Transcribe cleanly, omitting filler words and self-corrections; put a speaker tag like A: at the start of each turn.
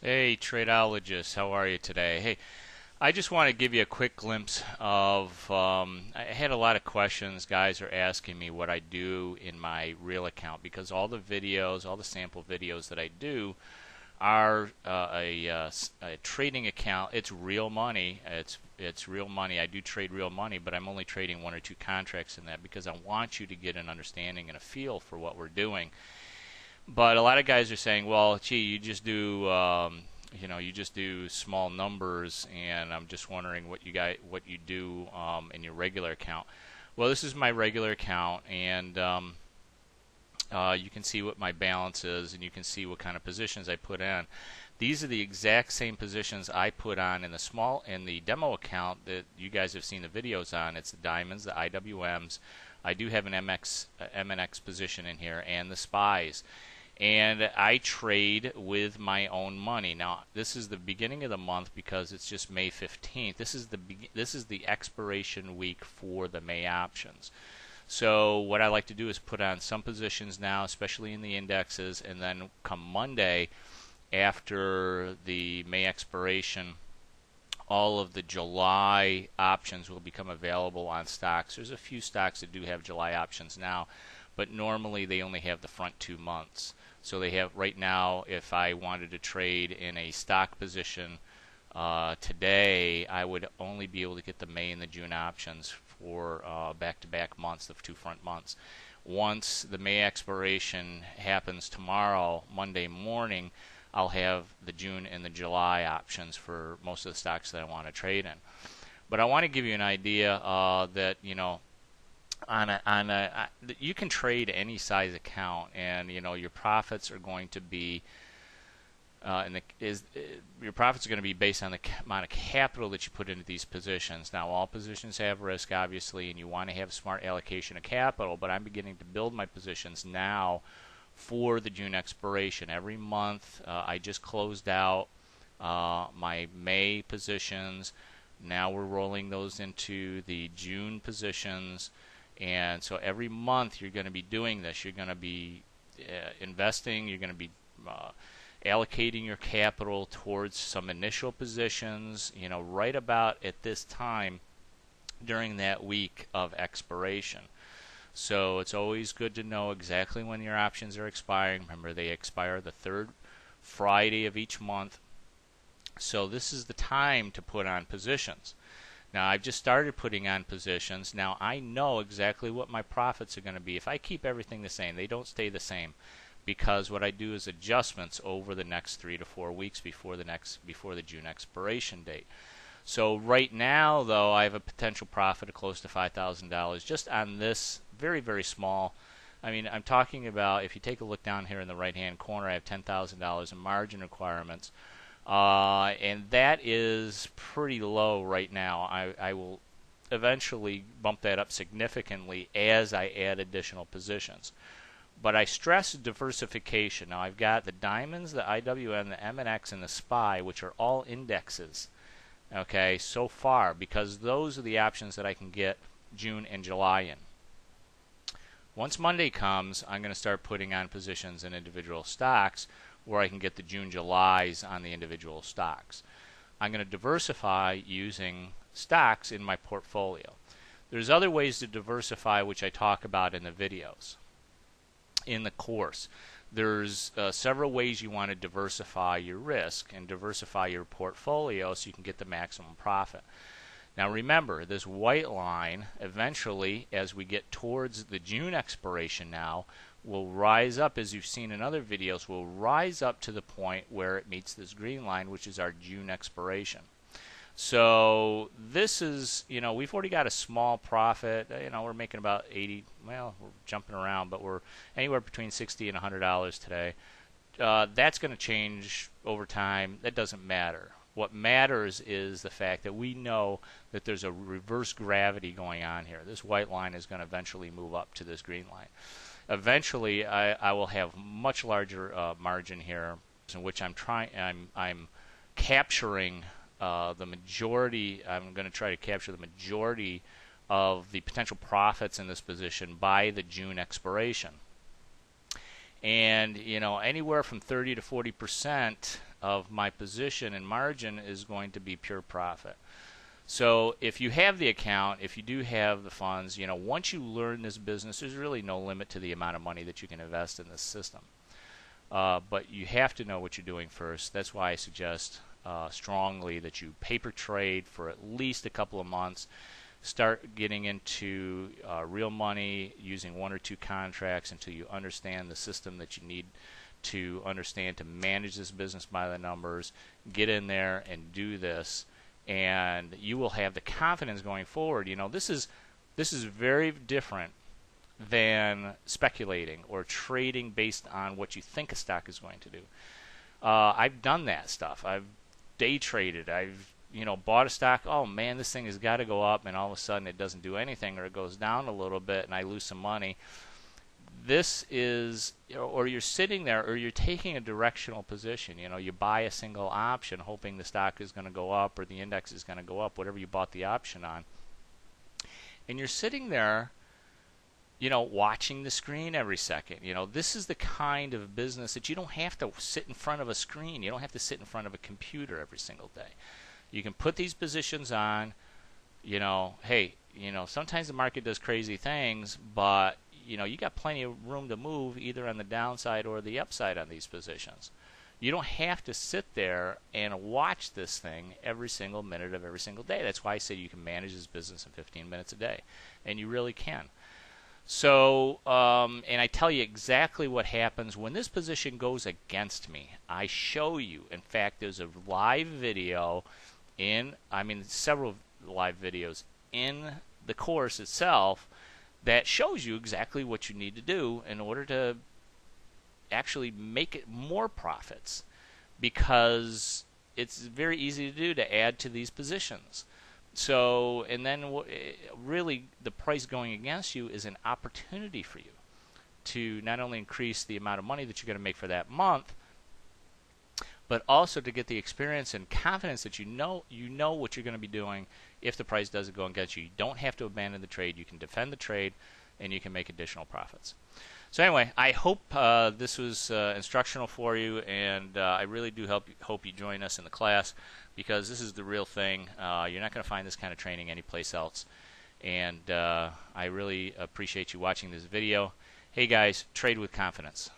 A: Hey, tradeologist, how are you today? Hey, I just want to give you a quick glimpse of. I had a lot of questions. Guys are asking me what I do in my real account because all the videos, all the sample videos that I do are a trading account. It's real money. It's real money. I do trade real money, but I'm only trading one or two contracts in that because I want you to get an understanding and a feel for what we're doing. But a lot of guys are saying, well, gee, you just do small numbers, and I'm just wondering what you do in your regular account. Well, this is my regular account, and you can see what my balance is, and you can see what kind of positions I put in. These are the exact same positions I put on in the demo account that you guys have seen the videos on. It's the diamonds, the IWMs. I do have an MNX position in here, and the spies, and I trade with my own money. Now, this is the beginning of the month because it's just May 15th. This is the expiration week for the May options. So what I like to do is put on some positions now, especially in the indexes, and then come Monday after the May expiration, all of the July options will become available on stocks. There's a few stocks that do have July options now, but normally they only have the front 2 months. So they have right now, if I wanted to trade in a stock position today, I would only be able to get the May and the June options for back-to-back months, the two front months. Once the May expiration happens tomorrow, Monday morning, I'll have the June and the July options for most of the stocks that I want to trade in. But I want to give you an idea that, you can trade any size account, and your profits are going to be your profits are going to be based on the amount of capital that you put into these positions. Now, all positions have risk, obviously, and you want to have a smart allocation of capital, but I'm beginning to build my positions now for the June expiration. Every month, I just closed out my May positions. Now we're rolling those into the June positions. And so every month you're going to be doing this. You're going to be investing. You're going to be allocating your capital towards some initial positions, right about at this time during that week of expiration. So it's always good to know exactly when your options are expiring. Remember, they expire the third Friday of each month. So this is the time to put on positions. Now, I've just started putting on positions. Now, I know exactly what my profits are going to be. If I keep everything the same, they don't stay the same, because what I do is adjustments over the next 3 to 4 weeks before the June expiration date. So right now, though, I have a potential profit of close to $5,000 just on this very, very small. I mean, I'm talking about, if you take a look down here in the right-hand corner, I have $10,000 in margin requirements. And that is pretty low right now. I will eventually bump that up significantly as I add additional positions. But I stress diversification. Now, I've got the diamonds, the IWM, the MNX, and the SPY, which are all indexes, okay, so far, because those are the options that I can get June and July in. Once Monday comes, I'm going to start putting on positions in individual stocks where I can get the June, Julys on the individual stocks. I'm going to diversify using stocks in my portfolio. There's other ways to diversify, which I talk about in the videos, in the course. There's several ways you want to diversify your risk and diversify your portfolio so you can get the maximum profit. Now remember, this white line, eventually, as we get towards the June expiration now, will rise up, as you've seen in other videos, will rise up to the point where it meets this green line, which is our June expiration. So this is, we've already got a small profit. We're making about 80, well, we're jumping around, but we're anywhere between $60 and $100 today. That's going to change over time. That doesn't matter. What matters is the fact that we know that there's a reverse gravity going on here. This white line is going to eventually move up to this green line. Eventually, I will have much larger margin here, in which I'm capturing the majority. I'm going to try to capture the majority of the potential profits in this position by the June expiration. And anywhere from 30 to 40% of my position and margin is going to be pure profit. So if you have the account, if you do have the funds, once you learn this business, there's really no limit to the amount of money that you can invest in this system. But you have to know what you're doing first. That's why I suggest strongly that you paper trade for at least a couple of months. Start getting into real money using 1 or 2 contracts until you understand the system that you need to understand to manage this business by the numbers. Get in there and do this, and you will have the confidence going forward. This is very different than speculating or trading based on what you think a stock is going to do. I've done that stuff. I've day traded. I've bought a stock. Oh man, this thing has got to go up, and all of a sudden it doesn't do anything, or it goes down a little bit, and I lose some money. This is, or you're sitting there, or you're taking a directional position. You buy a single option, hoping the stock is going to go up or the index is going to go up, whatever you bought the option on, and you're sitting there, watching the screen every second. This is the kind of business that you don't have to sit in front of a screen. You don't have to sit in front of a computer every single day. You can put these positions on. Hey, sometimes the market does crazy things, but you got plenty of room to move either on the downside or the upside on these positions. You don't have to sit there and watch this thing every single minute of every single day. That's why I say you can manage this business in 15 minutes a day, and you really can. So, and I tell you exactly what happens when this position goes against me. I show you. In fact, there's a live video several live videos in the course itself that shows you exactly what you need to do in order to actually make it more profits, because it's very easy to do, to add to these positions. So, and then really the price going against you is an opportunity for you to not only increase the amount of money that you're going to make for that month, but also to get the experience and confidence that you know what you're going to be doing if the price doesn't go against you. You don't have to abandon the trade. You can defend the trade, and you can make additional profits. So anyway, I hope this was instructional for you, and I really do hope you join us in the class, because this is the real thing. You're not going to find this kind of training anyplace else, and I really appreciate you watching this video. Hey guys, trade with confidence.